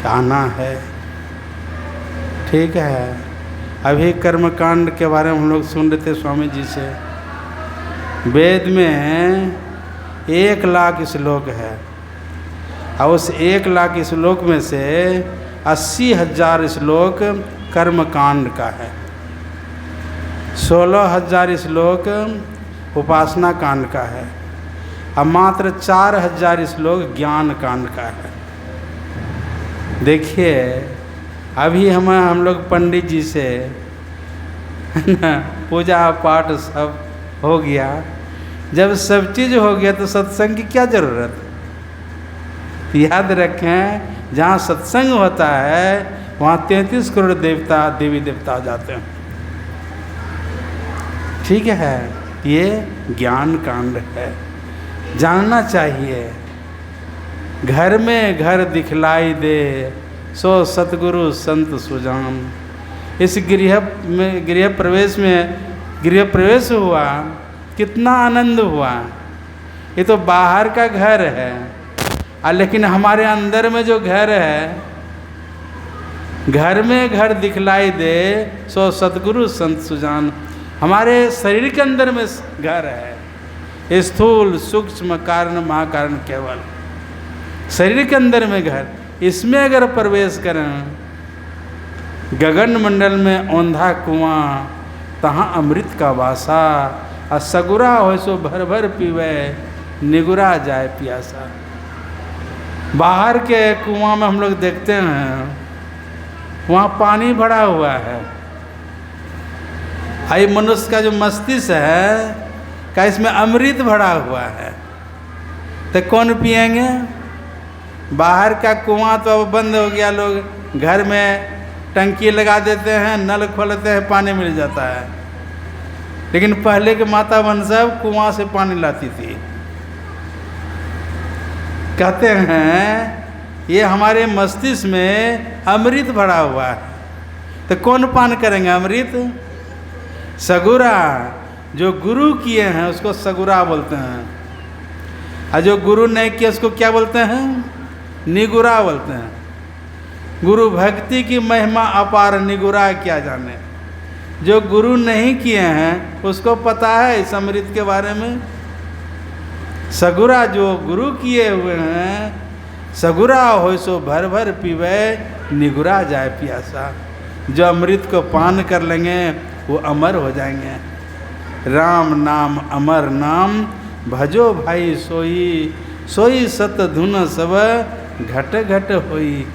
कि आना है। ठीक है, अभी कर्मकांड के बारे में हम लोग सुन रहे थे स्वामी जी से। वेद में 1,00,000 श्लोक है और उस 1,00,000 श्लोक में से 80,000 श्लोक कर्मकांड का है, 16,000 श्लोक उपासना कांड का है और मात्र 4,000 श्लोक ज्ञान कांड का है। देखिए, अभी हम लोग पंडित जी से पूजा पाठ सब हो गया। जब सब चीज़ हो गया तो सत्संग की क्या ज़रूरत? याद रखें, जहाँ सत्संग होता है वहाँ 33 करोड़ देवता देवी देवता आ जाते हैं। ठीक है, ये ज्ञान कांड है, जानना चाहिए। घर में घर दिखलाई दे सो सतगुरु संत सुजान। इस गृह प्रवेश हुआ, कितना आनंद हुआ। ये तो बाहर का घर है, लेकिन हमारे अंदर में जो घर है, घर में घर दिखलाई दे सो सतगुरु संत सुजान। हमारे शरीर के अंदर में घर है, स्थूल सूक्ष्म कारण महाकारण केवल शरीर के अंदर में घर। इसमें अगर प्रवेश करें, गगन मंडल में औंधा कुआं तहाँ अमृत का वासा। सगुरा हो सो भर भर पीवे निगुरा जाए प्यासा। बाहर के कुआं में हम लोग देखते हैं वहाँ पानी भरा हुआ है। आई मनुष्य का जो मस्तिष्क है का इसमें अमृत भरा हुआ है, तो कौन पिएंगे? बाहर का कुआं तो अब बंद हो गया, लोग घर में टंकी लगा देते हैं, नल खोलते हैं, पानी मिल जाता है। लेकिन पहले के माता बहन सब कुआं से पानी लाती थी। कहते हैं ये हमारे मस्तिष्क में अमृत भरा हुआ है, तो कौन पान करेंगे अमृत? सगुरा। जो गुरु किए हैं उसको सगुरा बोलते हैं, और जो गुरु नहीं किए उसको क्या बोलते हैं? निगुरा बोलते हैं। गुरु भक्ति की महिमा अपार, निगुरा क्या जाने। जो गुरु नहीं किए हैं उसको पता है इस अमृत के बारे में। सगुरा जो गुरु किए हुए हैं, सगुरा हो सो भर भर पीवे निगुरा जाए प्यासा। जो अमृत को पान कर लेंगे वो अमर हो जाएंगे। राम नाम अमर नाम, भजो भाई सोई सोई सत धुन सब घट घट होई।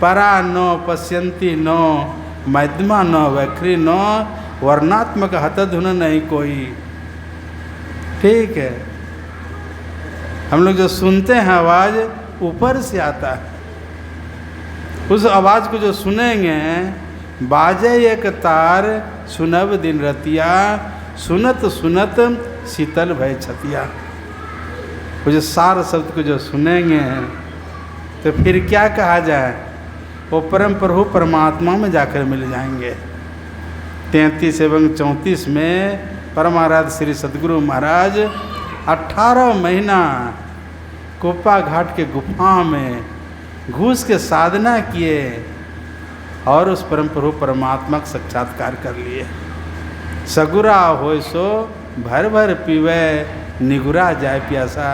परा नो पश्यंती नो मध्यमा नो वक्री नो, वर्णात्मक हत धुन नहीं कोई। ठीक है, हम लोग जो सुनते हैं आवाज़ ऊपर से आता है। उस आवाज़ को जो सुनेंगे, बाजे एक तार सुनब दिन रतिया, सुनत सुनत शीतल भय छतिया। वो जो सार शब्द को जो सुनेंगे तो फिर क्या कहा जाए? वो परम प्रभु परमात्मा में जाकर मिल जाएंगे। 33 एवं 34 में परमाराध्य श्री सद्गुरु महाराज 18 महीना कोपा घाट के गुफा में घुस के साधना किए और उस परम प्रभु परमात्मा का साक्षात्कार कर लिए। सगुरा हो सो भर भर पीवे निगुरा जाए प्यासा।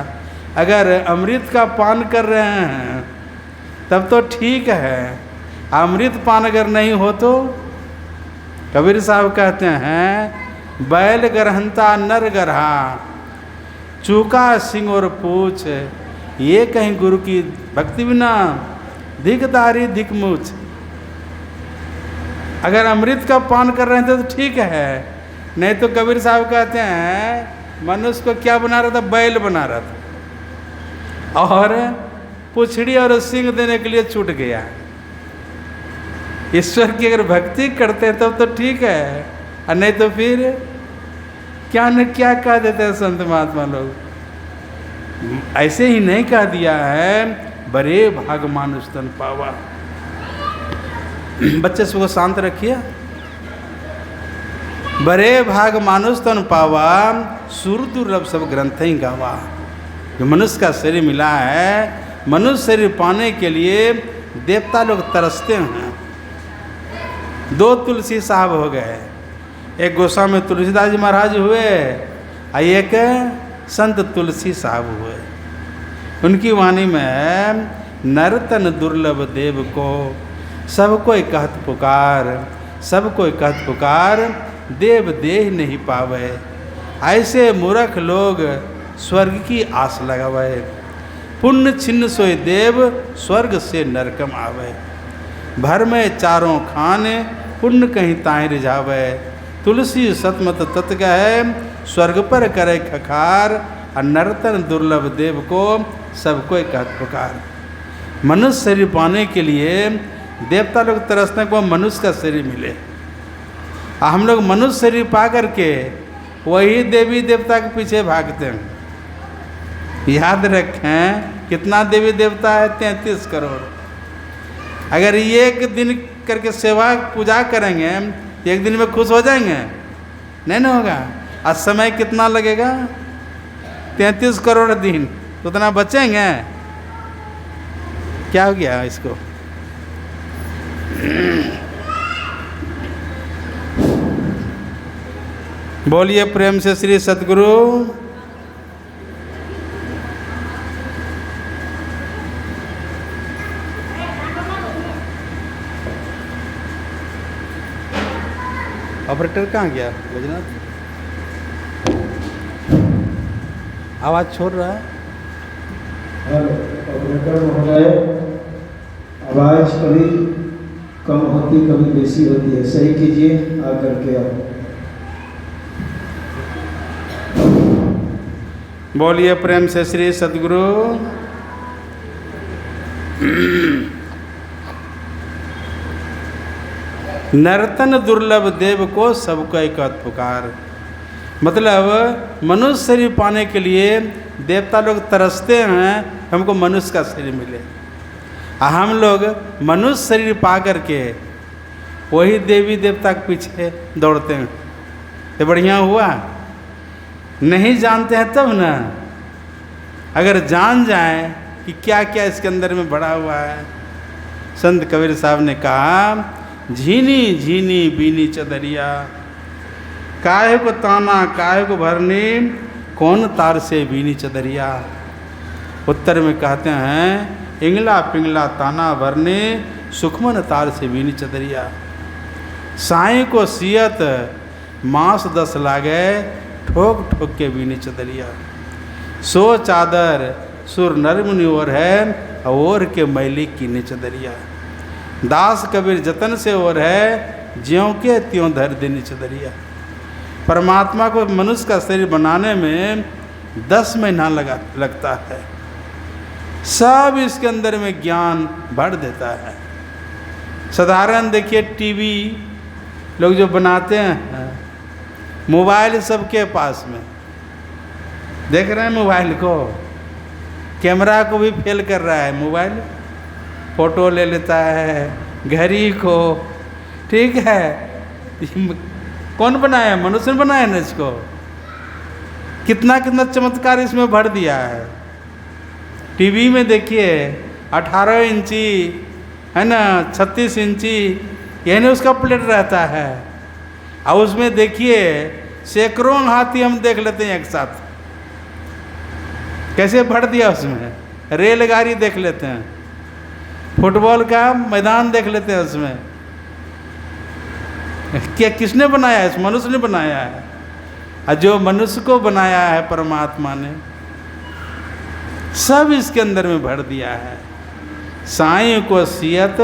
अगर अमृत का पान कर रहे हैं तब तो ठीक है, अमृत पान अगर नहीं हो तो? कबीर साहब कहते हैं, बैल गरहंता नर गरहा, चूका सिंह और पूछ, ये कहीं गुरु की भक्ति बिना धिकदारी धिक मूछ। अगर अमृत का पान कर रहे थे तो ठीक है, नहीं तो कबीर साहब कहते हैं मनुष्य को क्या बना रहा था? बैल बना रहा था, और पुछड़ी और सिंह देने के लिए छूट गया। ईश्वर की अगर भक्ति करते हैं तब तो ठीक है, और नहीं तो फिर क्या न क्या कह देते हैं संत महात्मा लोग। ऐसे ही नहीं कह दिया है, बड़े भाग मानुष तन पावा। बच्चे सबको शांत रखिए। बड़े भाग मानुष तन पावा, सुर दुर्लभ सब ग्रंथ ही गावा। जो मनुष्य का शरीर मिला है, मनुष्य शरीर पाने के लिए देवता लोग तरसते हैं। 2 तुलसी साहब हो गए, एक गोस्वामी तुलसीदास जी महाराज हुए और एक संत तुलसी साहब हुए। उनकी वाणी में नर्तन दुर्लभ देव को सब कोई कहत पुकार, सब कोई कहत पुकार, देव देह नहीं पावे। ऐसे मूर्ख लोग स्वर्ग की आस लगावे, पुण्य छिन्न सोई देव स्वर्ग से नरकम आवे। भर में चारों खाने पुण्य कहीं ताहि रिझावे, तुलसी सतमत तत् कहे स्वर्ग पर करे खखार। और नर्तन दुर्लभ देव को सब कोई कहत पुकार। मनुष्य शरीर पाने के लिए देवता लोग तरसने को मनुष्य का शरीर मिले, और हम लोग मनुष्य शरीर पा करके वही देवी देवता के पीछे भागते हैं। याद रखें कितना देवी देवता है, 33 करोड़। अगर ये एक दिन करके सेवा पूजा करेंगे तो एक दिन में खुश हो जाएंगे? नहीं ना होगा। और समय कितना लगेगा? 33 करोड़ दिन, तो उतना बचेंगे? क्या हो गया इसको? बोलिए प्रेम से श्री सद्गुरु। ऑपरेटर कहाँ गया बैजनाथ? आवाज़ छोड़ रहा है। ऑपरेटर महोदय, आवाज़ कभी कम होती कभी बेसी होती है, सही कीजिए आकर के आप। बोलिए प्रेम से श्री सद्गुरु। नर्तन दुर्लभ देव को सबको एक पुकार। मतलब मनुष्य शरीर पाने के लिए देवता लोग तरसते हैं हमको मनुष्य का शरीर मिले, और हम लोग मनुष्य शरीर पा करके वही देवी देवता के पीछे दौड़ते हैं। ये बढ़िया हुआ। नहीं जानते हैं तब ना, अगर जान जाए कि क्या क्या इसके अंदर में बड़ा हुआ है। संत कबीर साहब ने कहा, झीनी झीनी बीनी चदरिया, काहे को ताना काहे को भरनी, कौन तार से बीनी चदरिया। उत्तर में कहते हैं, इंगला पिंगला ताना भरने, सुखमन तार से बीनी चदरिया। साई को सियत मांस 10 लागे, ठोक ठोक के बीनी चदरिया। सो चादर सुर नर मुनि ओर है, और के मैली कीनी चदरिया। दास कबीर जतन से और है, ज्यों के त्यों धर देनी चदरिया। परमात्मा को मनुष्य का शरीर बनाने में 10 महीना लगता है। सब इसके अंदर में ज्ञान भर देता है। साधारण देखिए टीवी लोग जो बनाते हैं, मोबाइल सबके पास में, देख रहे हैं मोबाइल को, कैमरा को भी फेल कर रहा है मोबाइल, फोटो ले लेता है, घड़ी को, ठीक है। कौन बनाया? मनुष्य ने बनाया ना इसको। कितना कितना चमत्कार इसमें भर दिया है। टीवी में देखिए 18 इंची है ना, 36 इंची, यानी उसका प्लेट रहता है, और उसमें देखिए सैकड़ों हाथी हम देख लेते हैं एक साथ। कैसे भर दिया उसमें। रेलगाड़ी देख लेते हैं, फुटबॉल का मैदान देख लेते हैं उसमें। क्या किसने बनाया है? इस मनुष्य ने बनाया है। और जो मनुष्य को बनाया है परमात्मा ने, सब इसके अंदर में भर दिया है। साई को सियत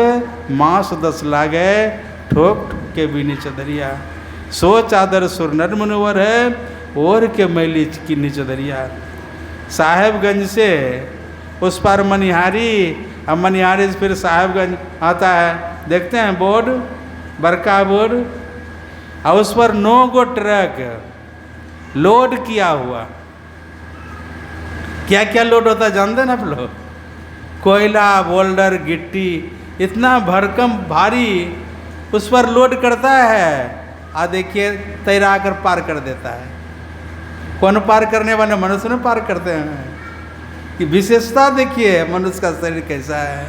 मांस 10 लागे, ठोक ठोक के बीनी चदरिया। सो चादर सुर नर मुनिवर है, और के मैली कीनी चदरिया। साहेबगंज से उस पर मनिहारी, अब मनिहारी से फिर साहेबगंज आता है, देखते हैं बोर्ड, बड़का बोर्ड, और उस पर 9 गो ट्रक लोड किया हुआ। क्या क्या लोड होता है जानते हैं ना आप लोग? कोयला, बोल्डर, गिट्टी, इतना भरकम भारी उस पर लोड करता है, और देखिए तैरा कर पार कर देता है। कौन पार करने वाले? मनुष्य ने पार करते हैं। कि विशेषता देखिए मनुष्य का शरीर कैसा है।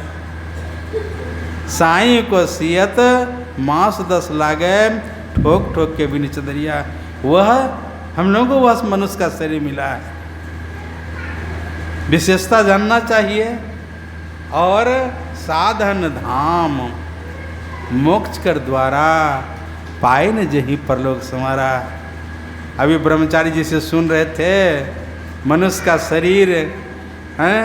साई को सियत मांस 10 लागे, ठोक ठोक के भी चदरिया। वह हम लोगों को वह मनुष्य का शरीर मिला है। विशेषता जानना चाहिए। और साधन धाम मोक्ष कर द्वारा पाए न जही परलोक समारा। अभी ब्रह्मचारी जी से सुन रहे थे, मनुष्य का शरीर है,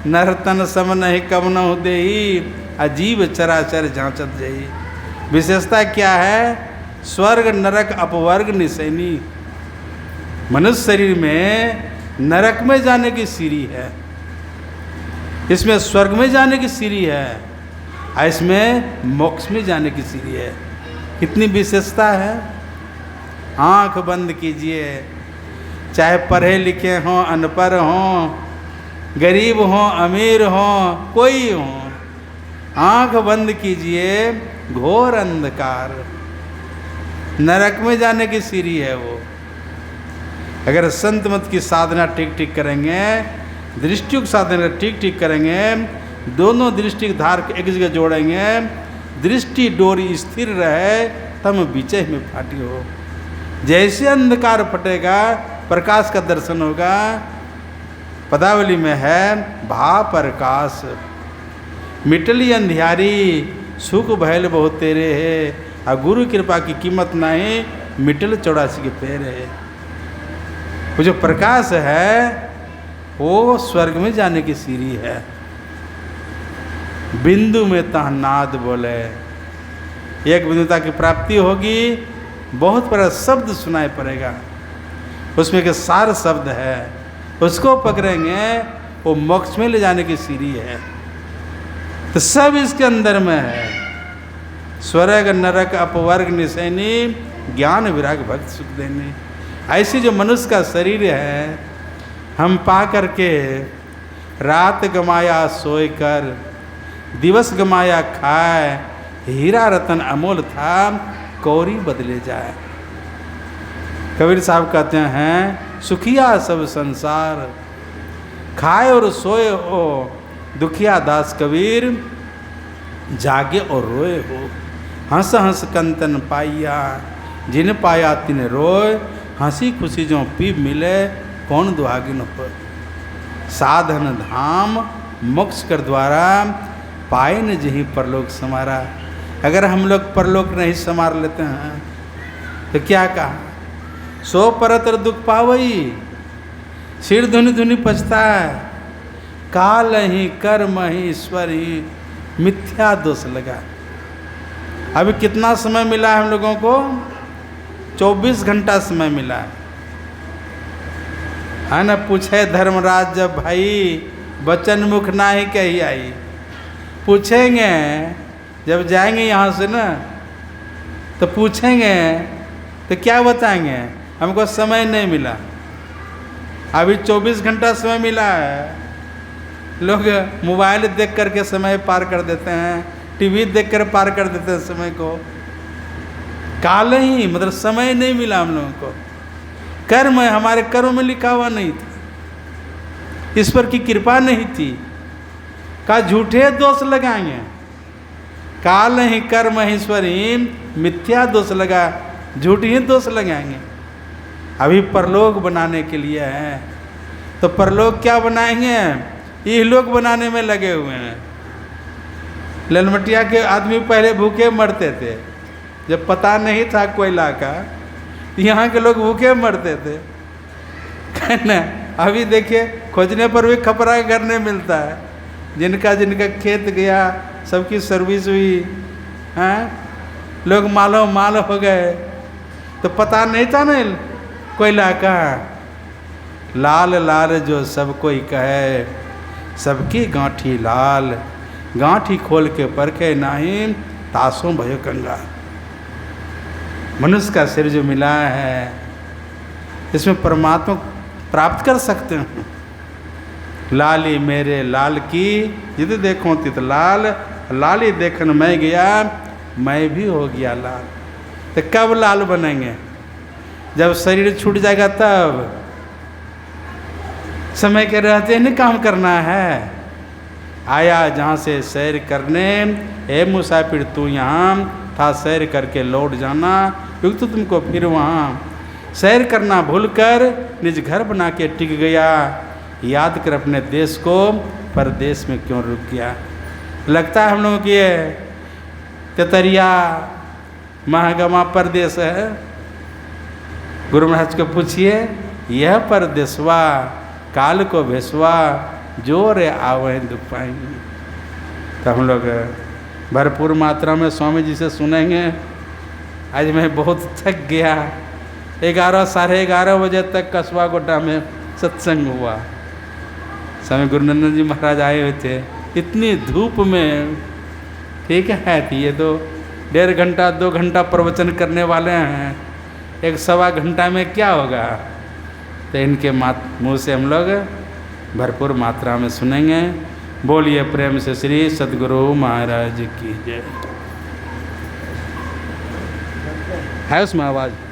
नरतन सम नहीं कवन हो देही, अजीब चराचर जांचत जही। विशेषता क्या है? स्वर्ग नरक अपवर्ग निसैनी। मनुष्य शरीर में नरक में जाने की सीढ़ी है, इसमें स्वर्ग में जाने की सीढ़ी है, और इसमें मोक्ष में जाने की सीढ़ी है। कितनी विशेषता है। आंख बंद कीजिए, चाहे पढ़े लिखे हों, अनपढ़ हों, गरीब हों, अमीर हों, कोई हो, आंख बंद कीजिए, घोर अंधकार, नरक में जाने की सीढ़ी है वो। अगर संत मत की साधना ठीक ठीक करेंगे, दृष्टि साधना ठीक ठीक करेंगे, दोनों दृष्टि धार के एक जगह जोड़ेंगे, दृष्टि डोरी स्थिर रहे, तम विचय में फाटी हो। जैसे अंधकार फटेगा प्रकाश का दर्शन होगा। पदावली में है भा प्रकाश मिटली अंधियारी, सुख भैल बहुत तेरे है, और गुरु कृपा की कीमत नहीं, मिटल 84 के पैर है। वो जो प्रकाश है वो स्वर्ग में जाने की सीढ़ी है। बिंदु में तह नाद बोले, एक बिंदुता की प्राप्ति होगी, बहुत बड़ा शब्द सुनाई पड़ेगा, उसमें के सार शब्द है, उसको पकड़ेंगे, वो मोक्ष में ले जाने की सीढ़ी है। तो सब इसके अंदर में है। स्वर्ग नरक अपवर्ग निसैनी, ज्ञान विराग भक्त सुख देनी। ऐसी जो मनुष्य का शरीर है, हम पा करके रात गमाया सोए कर, दिवस गमाया खाए, हीरा रतन अमोल था, कौड़ी बदले जाए। कबीर साहब कहते हैं, सुखिया सब संसार, खाए और सोए हो, दुखिया दास कबीर, जागे और रोए हो। हंस हंस कंतन पाइया, जिन पाया तिन रोए, हंसी खुशी जो पीब मिले, कौन दुहागिन हो। साधन धाम मोक्ष कर द्वारा, पाए न जही परलोक समारा। अगर हम लोग परलोक नहीं समार लेते हैं तो क्या कहा? सो परतर दुख पावई, सिर धुनि धुनि पछता है, काल ही कर्म ही ईश्वर ही, मिथ्या दोष लगा। अभी कितना समय मिला है हम लोगों को? 24 घंटा समय मिला है ना। पूछे धर्मराज जब भाई, बचन मुख ना ही कही आई। पूछेंगे जब जाएंगे यहाँ से ना, तो पूछेंगे तो क्या बताएंगे? हमको समय नहीं मिला। अभी 24 घंटा समय मिला है। लोग मोबाइल देख करके समय पार कर देते हैं, टीवी देख कर पार कर देते हैं समय को। काल ही मतलब समय नहीं मिला हम लोगों को। कर्म है, हमारे कर्म में लिखा हुआ नहीं था, ईश्वर की कृपा नहीं थी। का झूठे दोष लगाएंगे। काल ही कर्म ईश्वर ही, मिथ्या दोष लगा, झूठ ही दोष लगाएंगे। अभी परलोक बनाने के लिए है, तो परलोक क्या बनाएंगे? ये लोग बनाने में लगे हुए हैं। ललमटिया के आदमी पहले भूखे मरते थे, जब पता नहीं था कोयला का, यहाँ के लोग भूखे मरते थे ना। अभी देखिए खोजने पर भी खपरा घर नहीं मिलता है। जिनका जिनका खेत गया, सबकी सर्विस हुई, हैं, लोग मालो माल हो गए, तो पता नहीं था ना कोयला का। लाल लाल जो सब कोई कहे, सबकी गांठी लाल, गांठी खोल के परखे नहीं, तासों भयो कंगाल। मनुष्य का शरीर जो मिला है, इसमें परमात्मा प्राप्त कर सकते हैं। लाली मेरे लाल की, जित देखो तित लाल, लाली देखन मैं गया, मैं भी हो गया लाल। तो कब लाल बनेंगे? जब शरीर छूट जाएगा तब। समय के रहते नहीं काम करना है, आया जहाँ से सैर करने, ए मुसाफिर तू यहाँ था सैर करके लौट जाना, क्योंकि तो तुमको फिर वहाँ सैर करना भूलकर निज घर बना के टिक गया। याद कर अपने देश को, परदेश में क्यों रुक गया। लगता है हम लोगों की ये तेतरिया महागमा परदेश है। गुरु महाराज को पूछिए, यह परदेशवा काल को भेसवा जोर आवे दुपाई। तो हम लोग भरपूर मात्रा में स्वामी जी से सुनेंगे। आज मैं बहुत थक गया। 11 साढ़े 11 बजे तक कस्बा गोटा में सत्संग हुआ। स्वामी गुरुनंदन जी महाराज आए हुए थे, इतनी धूप में। ठीक है, ये तो 1.5 घंटा 2 घंटा प्रवचन करने वाले हैं, 1-1.25 घंटा में क्या होगा। तो इनके मुँह से हम लोग भरपूर मात्रा में सुनेंगे। बोलिए प्रेम से श्री सद्गुरु महाराज की जय। है उसमें आवाज़?